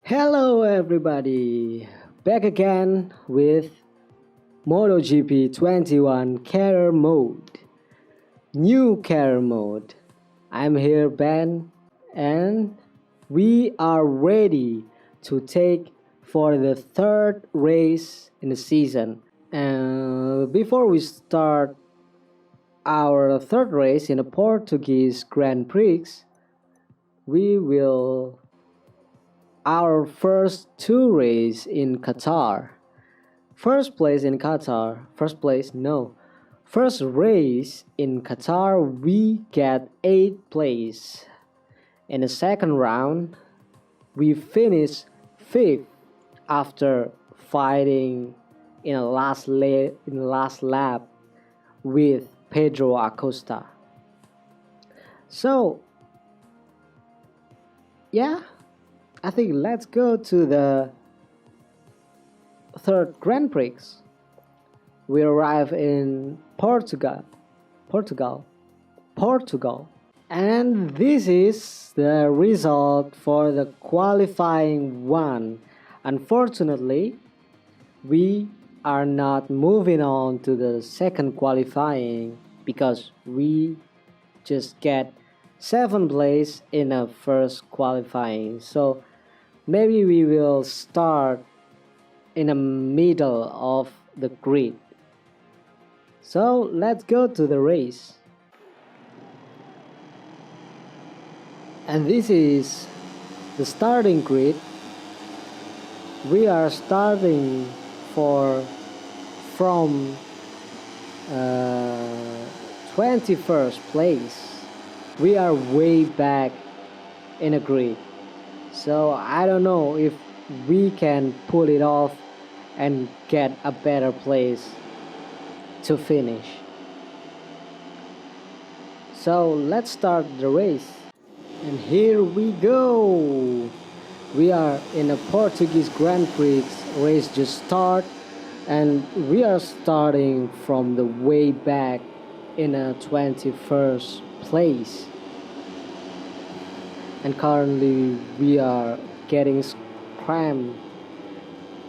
Hello, everybody! Back again with MotoGP 21 Career Mode. New Career Mode. I'm here, Ben, and we are ready to take for the third race in the season. And before we start our third race in the Portuguese Grand Prix, we will our first two races in Qatar. First place in Qatar. First race in Qatar, we get 8th place. In the second round, we finished 5th after fighting in the last lap with Pedro Acosta. So, yeah, I think let's go to the third Grand Prix. We arrive in Portugal, and this is the result for the qualifying one. Unfortunately, we are not moving on to the second qualifying because we just get 7th place in the first qualifying. So maybe we will start in the middle of the grid. So let's go to the race. And this is the starting grid. We are starting from 21st place. We are way back in a grid. So I don't know if we can pull it off and get a better place to finish. So let's start the race. And here we go. We are in a Portuguese Grand Prix. Race just start, and we are starting from the way back in a 21st place. And currently we are getting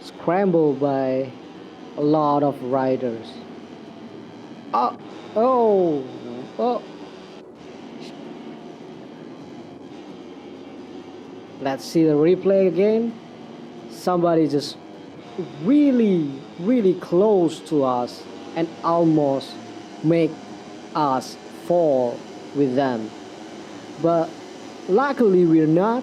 scrambled by a lot of riders. Oh. Let's see the replay again. Somebody just really close to us and almost make us fall with them. But luckily we're not.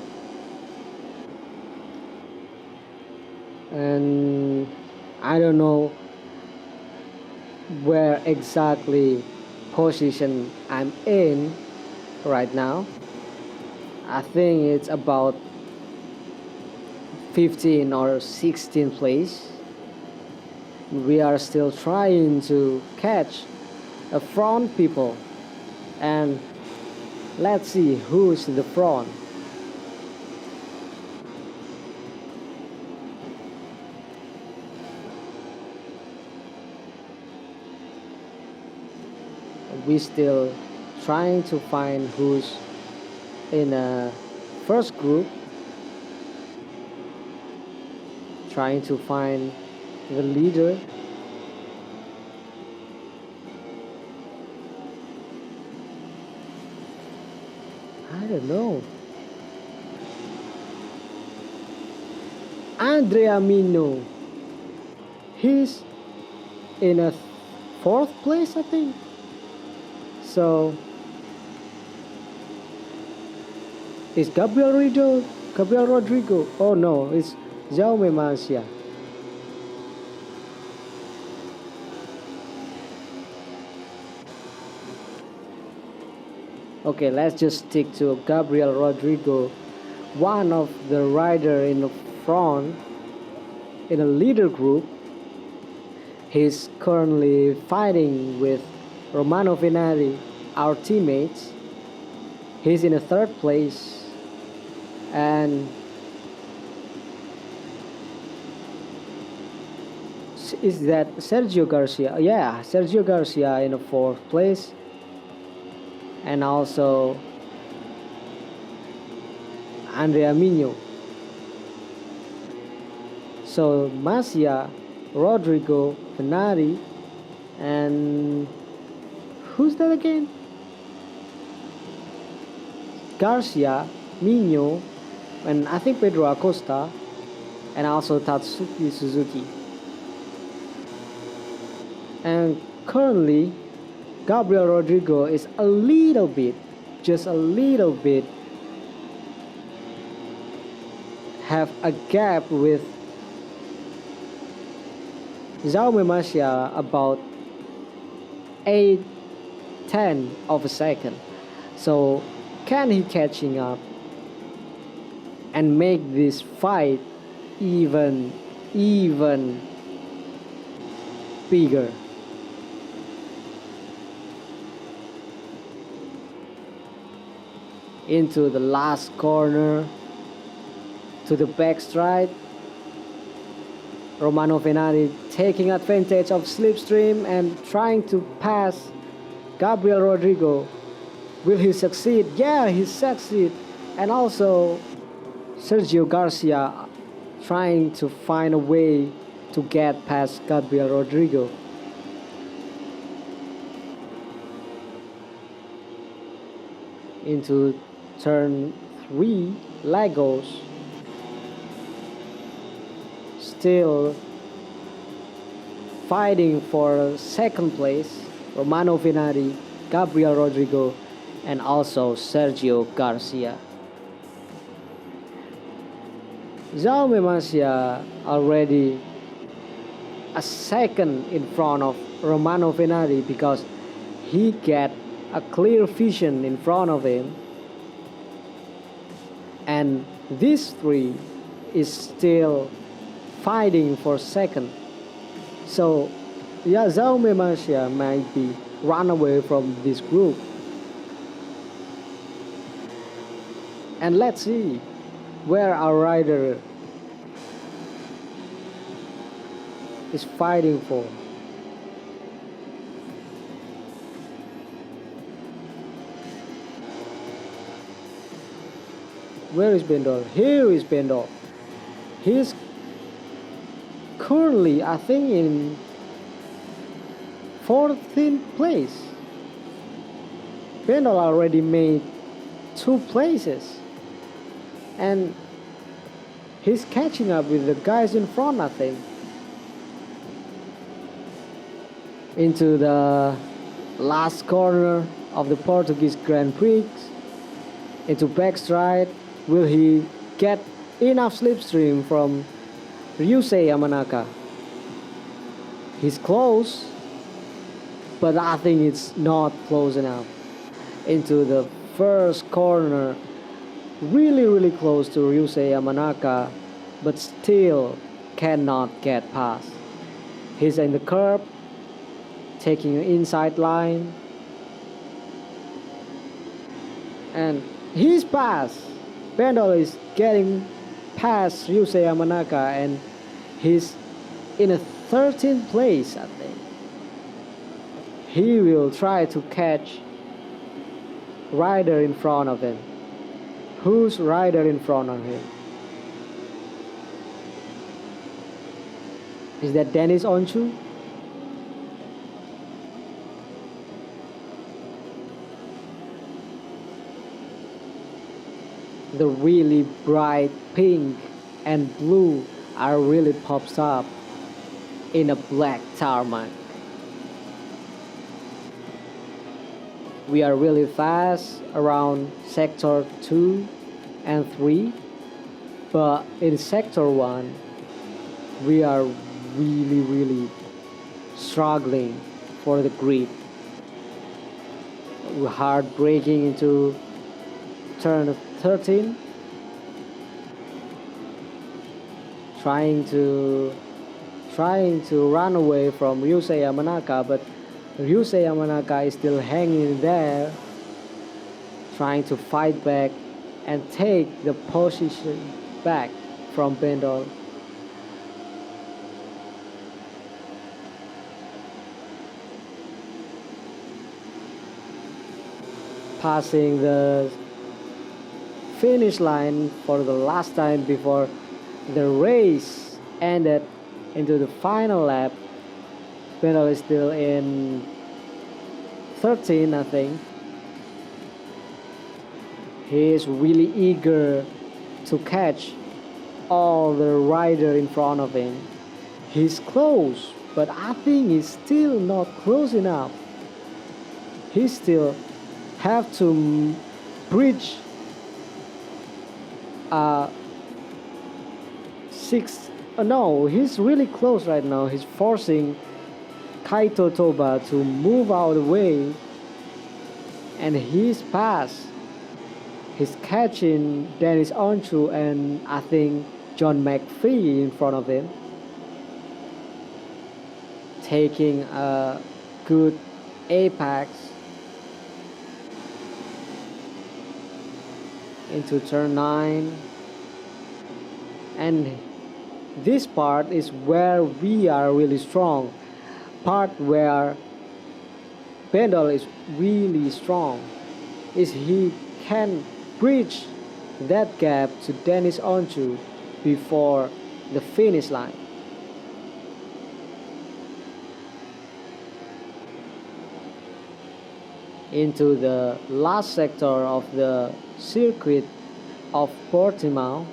And I don't know where exactly position I'm in right now. I think it's about 15 or 16 place. We are still trying to catch the front people, and let's see who's the front. We still trying to find who's in a first group, trying to find the leader. I don't know. Andrea Mino, he's in a 4th place, I think. So is Gabriel Rodrigo? Oh no, it's Jaume Mancia. Okay, let's just stick to Gabriel Rodrigo, one of the rider in the front in a leader group. He's currently fighting with Romano Venari, our teammates. He's in a 3rd place, and is that Sergio García? Yeah, Sergio García in a 4th place, and also Andrea Mino. So Masia, Rodrigo, Fenati, and who's that again? Garcia, Mino, and I think Pedro Acosta, and also Tatsuki Suzuki. And currently, Gabriel Rodrigo is a little bit, just a little bit, have a gap with Jaume Masia about 8/10 of a second. So can he catching up and make this fight even bigger? Into the last corner, to the backstride. Romano Fenati taking advantage of slipstream and trying to pass Gabriel Rodrigo. Will he succeed? Yeah, he succeed. And also Sergio Garcia trying to find a way to get past Gabriel Rodrigo. Into turn 3, Lagos. Still fighting for second place, Romano Fenati, Gabriel Rodrigo, and also Sergio Garcia. Jaume Masia already a second in front of Romano Fenati because he get a clear vision in front of him, and these three is still fighting for second. So yeah, Jaume Masia might be run away from this group. And let's see where our rider is fighting for. Where is Bendol? Here is Bendol. He's currently, I think, in 14th place. Bendol already made 2 places, and he's catching up with the guys in front, I think. Into the last corner of the Portuguese Grand Prix, into backstride. Will he get enough slipstream from Ryusei Yamanaka? He's close, but I think it's not close enough. Into the first corner, really close to Ryusei Yamanaka, but still cannot get past. He's in the curb, taking an inside line, and he's passed. Bendol is getting past Ryusei Yamanaka, and he's in a 13th place, I think. He will try to catch rider in front of him. Who's rider in front of him? Is that Dennis Onchu? The really bright pink and blue are really pops up in a black tarmac. We are really fast around sector 2 and 3, but in sector 1 we are really struggling for the grid. We're hard braking into turn 13, trying to run away from Ryusei Yamanaka, but Ryusei Yamanaka is still hanging there, trying to fight back and take the position back from Bendol. Passing the finish line for the last time before the race ended into the final lap. Pedro is still in 13, I think. He is really eager to catch all the rider in front of him. He's close, but I think he's still not close enough. He still have to bridge six. No, he's really close right now. He's forcing Kaito Toba to move out of the way, and he's past. He's catching Dennis Onchu and I think John McPhee in front of him, taking a good apex into turn 9. And this part is where we are really strong, part where Pendle is really strong, is he can bridge that gap to Dennis Onchu before the finish line. Into the last sector of the circuit of Portimao.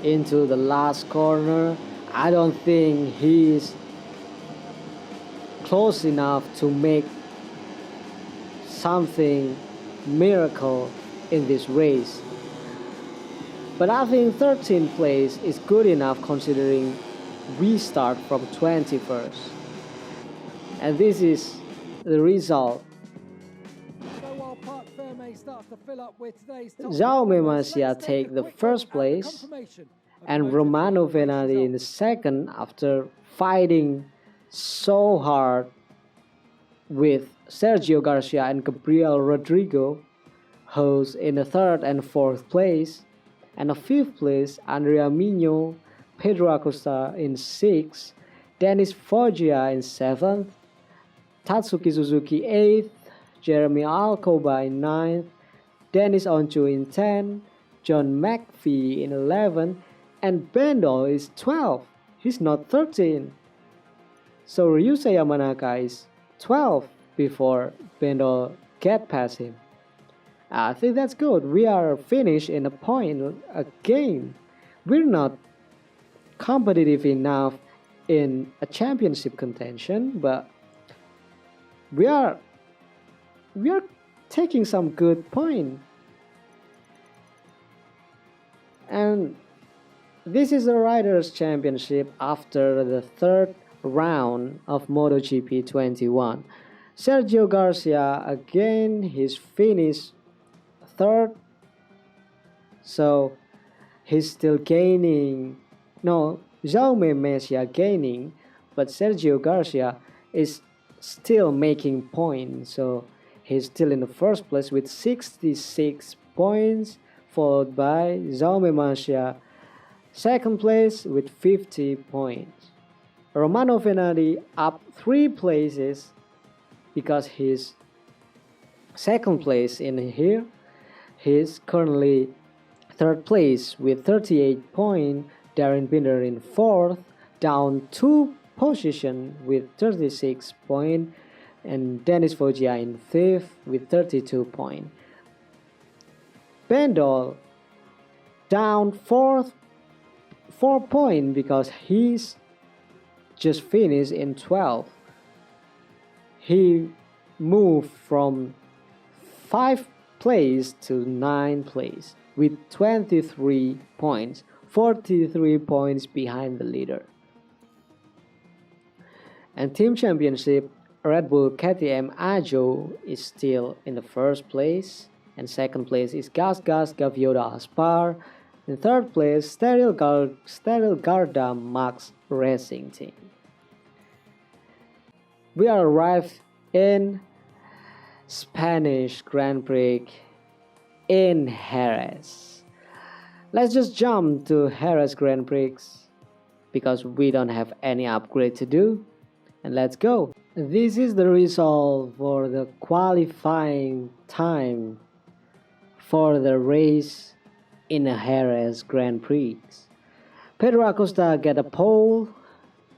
Into the last corner. I don't think he's close enough to make something miracle in this race, but I think 13th place is good enough considering we start from 21st, and this is the result. Jaume Masia take the first place and Romano Venati in the second after fighting so hard with Sergio Garcia and Gabriel Rodrigo, who's in the third and fourth place, and the fifth place Andrea Mino, Pedro Acosta in sixth, Dennis Foggia in seventh, Tatsuki Suzuki eighth, Jeremy Alcoba in ninth, Dennis Onchu in 10th, John McPhee in 11th, and Bendo is 12th. He's not 13. So Ryusei Yamanaka is 12 before Bendo get past him. I think that's good. We are finished in a point again. We're not competitive enough in a championship contention, but we are taking some good point. And this is the Riders' Championship after the third round of MotoGP 21. Sergio Garcia again, he's finished third, so he's still gaining. No, Jaume Masia gaining, but Sergio Garcia is still making points, so he's still in the first place with 66 points, followed by Jaume Masia second place with 50 points. Romano Venati up 3 places because he's second place in here. He's currently third place with 38 points. Darren Binder in fourth, down 2 positions with 36 points, and Dennis Foggia in fifth with 32 points. Bendol down 4 points because he's just finished in 12th. He moved from 5th place to 9th place with 23 points, 43 points behind the leader. And team championship, Red Bull KTM Ajo is still in the first place, and second place is Gas Gaviota Aspar. In third place, Steril Garda Max Racing Team. We are arrived in Spanish Grand Prix in Jerez. Let's just jump to Jerez Grand Prix because we don't have any upgrade to do, and let's go. This is the result for the qualifying time for the race in a Jerez Grand Prix. Pedro Acosta get a pole,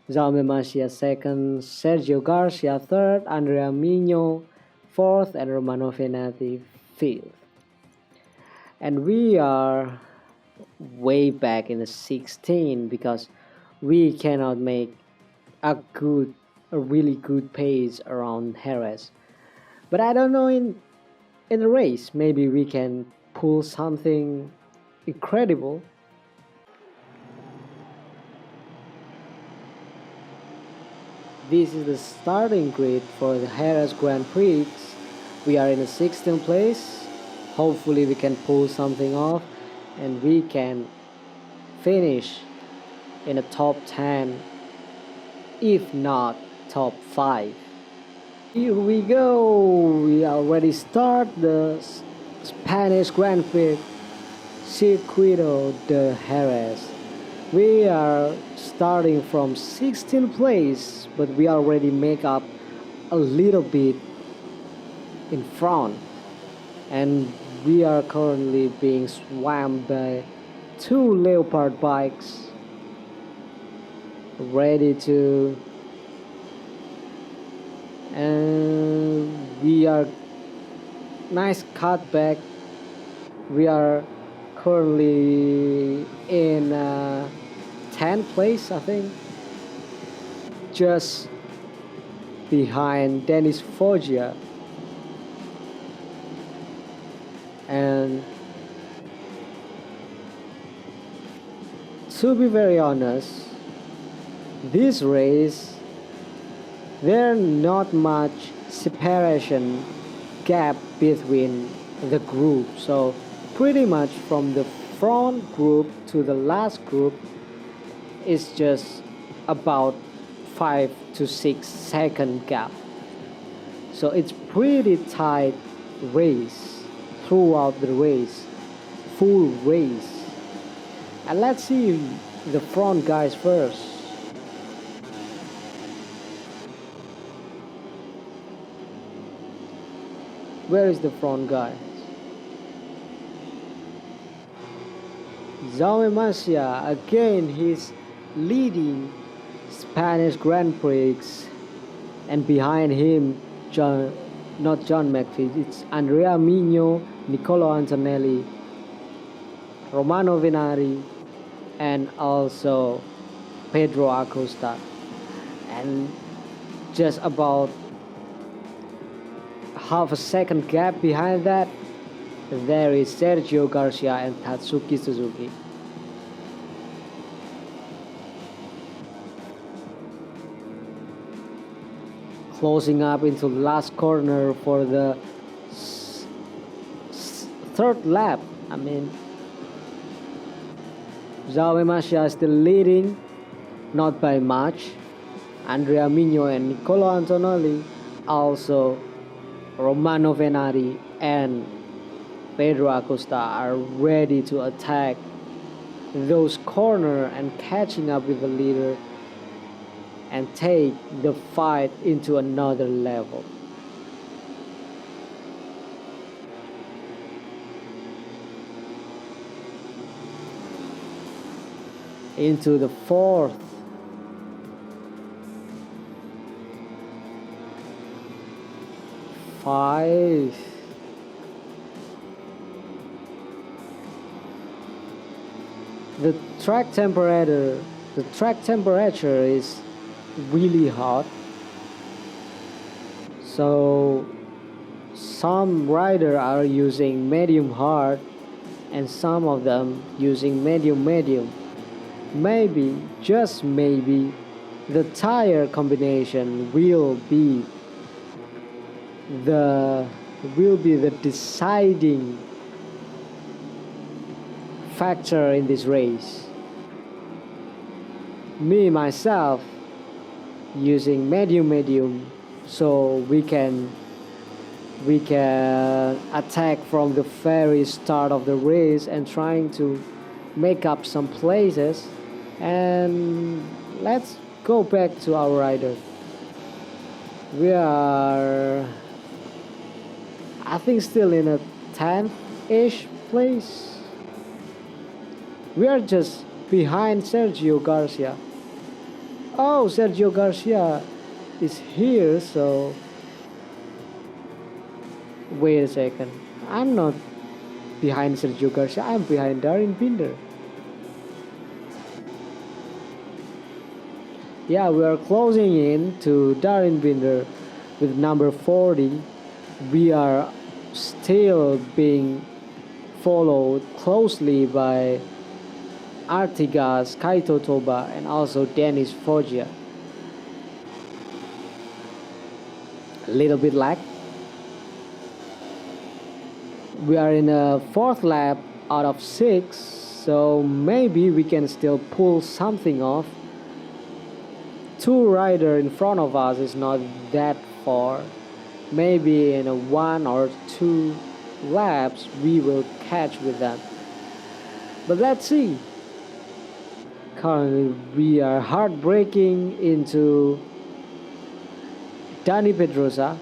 Jaume Masia second, Sergio Garcia third, Andrea Mino fourth, and Romano Fenati fifth. And we are way back in the 16 because we cannot make a really good pace around Jerez. But I don't know, in the race maybe we can pull something incredible. This is the starting grid for the Jerez Grand Prix. We are in the 16th place. Hopefully we can pull something off and we can finish in the top 10, if not top 5. Here we go. We already start the Spanish Grand Prix Circuito de Jerez. We are starting from 16th place, but we already make up a little bit in front, and we are currently being swamped by 2 Leopard bikes ready to, and we are nice cutback. We are currently in 10th place, I think, just behind Dennis Foggia. And to be very honest, this race there not much separation gap between the group, so pretty much from the front group to the last group is just about 5 to 6 second gap, so it's pretty tight race throughout the race, full race. And let's see the front guys first. Where is the front guy? Jaume Masia, again he's leading Spanish Grand Prix, and behind him not John McPhee, it's Andrea Mino, Niccolo Antonelli, Romano Venari, and also Pedro Acosta. And just about half a second gap behind that, there is Sergio Garcia and Tatsuki Suzuki. Closing up into the last corner for the third lap. I mean, Jaume Masia is still leading, not by much. Andrea Mino and Niccolo Antonelli, also Romano Venari and Pedro Acosta are ready to attack those corners and catching up with the leader and take the fight into another level. Into the fourth. Five. The track temperature is really hot, so some riders are using medium hard and some of them using medium. Maybe, just maybe, the tire combination will be the deciding factor in this race. Me myself using medium, so we can attack from the very start of the race and trying to make up some places. And let's go back to our rider. We are, I think, still in a 10th, 8th place. We are just behind Sergio Garcia. Oh, Sergio Garcia is here, so wait a second. I'm not behind Sergio Garcia, I'm behind Darren Binder. Yeah, we are closing in to Darren Binder with number 40. We are still being followed closely by Artigas, Kaito Toba, and also Dennis Foggia. A little bit lag. We are in a 4th lap out of 6, so maybe we can still pull something off. 2 rider in front of us is not that far. Maybe in a 1 or 2 laps we will catch with that. But let's see. Currently we are hard braking into Dani Pedrosa,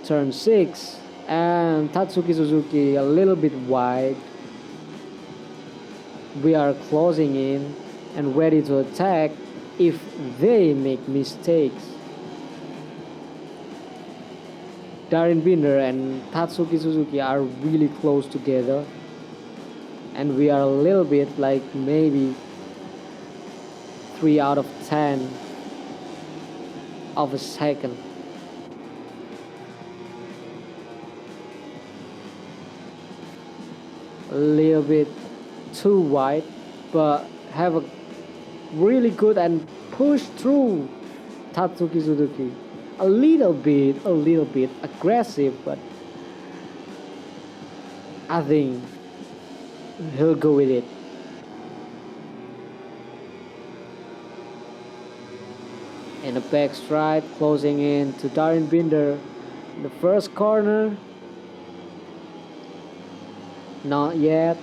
turn 6, and Tatsuki Suzuki a little bit wide. We are closing in and ready to attack if they make mistakes. Darren Binder and Tatsuki Suzuki are really close together, and we are a little bit like maybe 3 out of 10 of a second. A little bit too wide, but have a really good and push through Tatsuki Suzuki. A little bit aggressive, but I think he'll go with it. In the back stride, closing in to Darren Binder in the first corner. Not yet,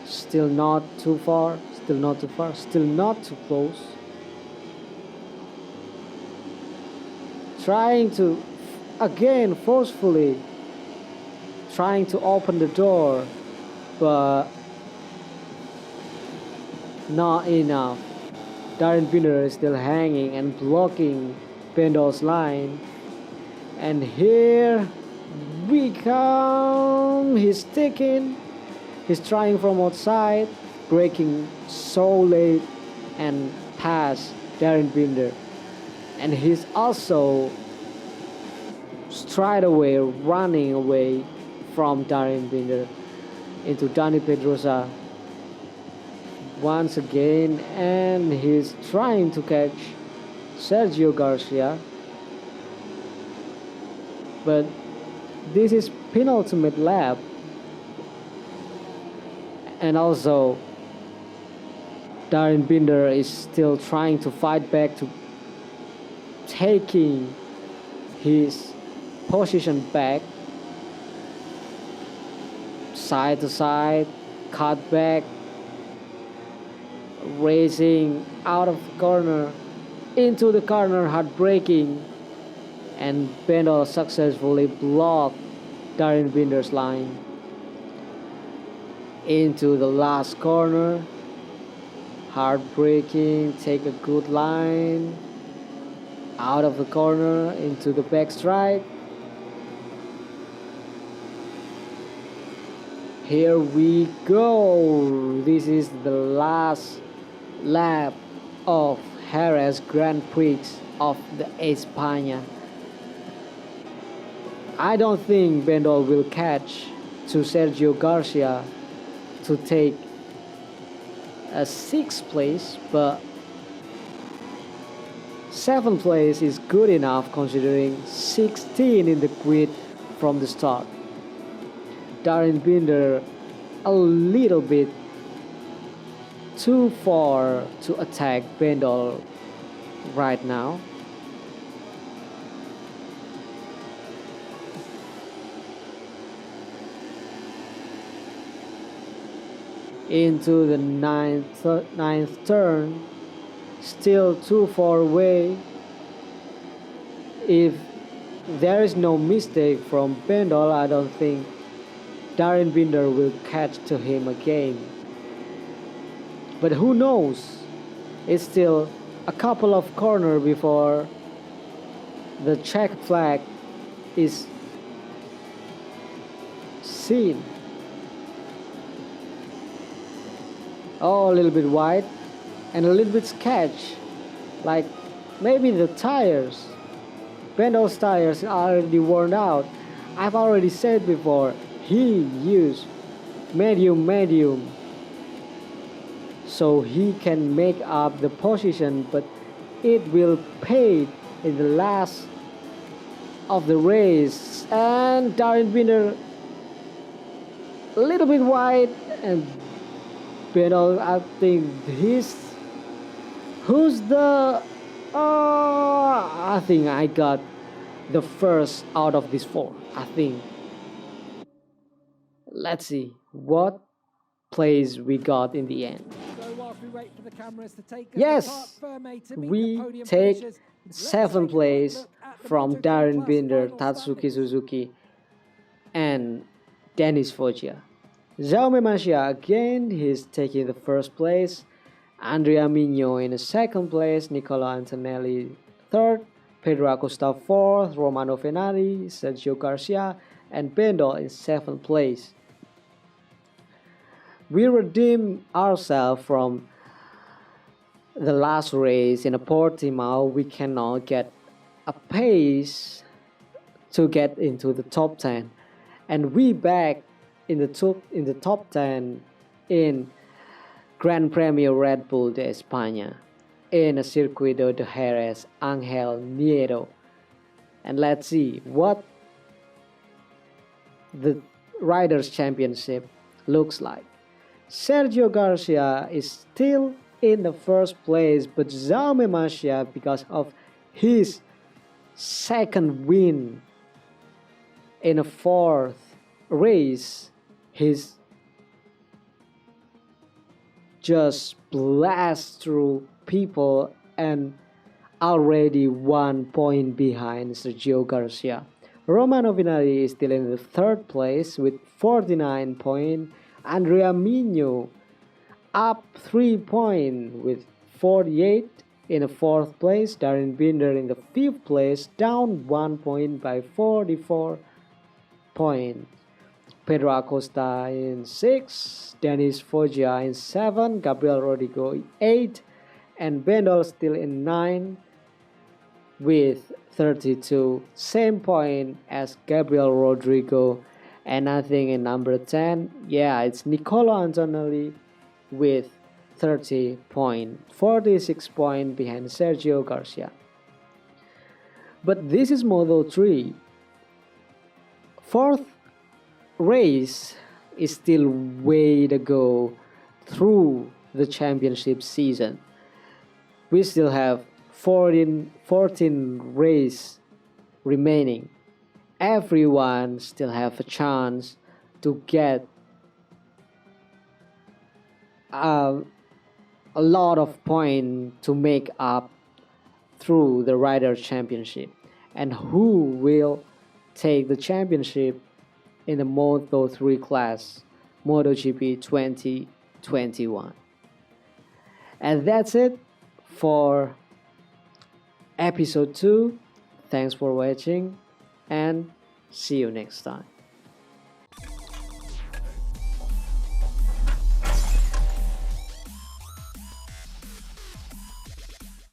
still not too far, still not too close. Trying to, again, forcefully trying to open the door, but not enough. Darren Binder is still hanging and blocking Pendle's line. And here we come. He's sticking. He's trying from outside, braking so late and past Darren Binder. And he's also straight away running away from Darren Binder into Dani Pedrosa once again, and he's trying to catch Sergio Garcia, but this is penultimate lap, and also Darren Binder is still trying to fight back to taking his position back, side to side, cut back, racing out of the corner into the corner, hard braking, and Pendle successfully blocked Darren Binder's line. Into the last corner, hard braking, take a good line, out of the corner into the back stride. Here we go. This is the last lap of Jerez Grand Prix of the España. I don't think Bendol will catch to Sergio Garcia to take a 6th place, but 7th place is good enough considering 16 in the grid from the start. Darren Binder a little bit too far to attack Bendol right now. Into the ninth turn, still too far away. If there is no mistake from Bendol, I don't think Darren Binder will catch to him again. But who knows? It's still a couple of corners before the check flag is seen. Oh, a little bit wide and a little bit sketch, like maybe the tires. Bendel's tires are already worn out. I've already said before, he used medium so he can make up the position, but it will pay in the last of the race. And Darren Binder a little bit wide, and Bendel, I think who's the I think I got the first out of these four. I think. Let's see what place we got in the end. Yes, we take 7th place from Darren Binder, Tatsuki Suzuki, and Dennis Foggia. Jaume Masia again, he's taking the 1st place. Andrea Migno in the 2nd place, Nicola Antonelli 3rd, Pedro Acosta 4th, Romano Fenati, Sergio Garcia, and Bendel in 7th place. We redeemed ourselves from the last race in a Portimao. We cannot get a pace to get into the top 10, and we back in the top 10 in Gran Premio Red Bull de España in a Circuito de Jerez Ángel Nieto. And let's see what the Riders' Championship looks like. Sergio Garcia is still in the 1st place, but Jaume Masia, because of his 2nd win in a 4th race, he's just blast through people and already 1 point behind Sergio Garcia. Romano Vinari is still in the 3rd place with 49 points. Andrea Migno up 3 points with 48 in the 4th place. Darren Binder in the 5th place, down 1 point by 44 points. Pedro Acosta in 6, Dennis Foggia in 7, Gabriel Rodrigo in 8, and Bendel still in 9 with 32, same point as Gabriel Rodrigo. And I think in number 10, yeah, it's Nicola Antonelli with 30 points, 46 points behind Sergio Garcia. But this is Moto3. 4th race is still way to go through the championship season. We still have 14 races remaining. Everyone still have a chance to get a lot of points to make up through the Riders' Championship. And who will take the championship in the Moto3 class, MotoGP 2021. And that's it for episode 2. Thanks for watching and see you next time.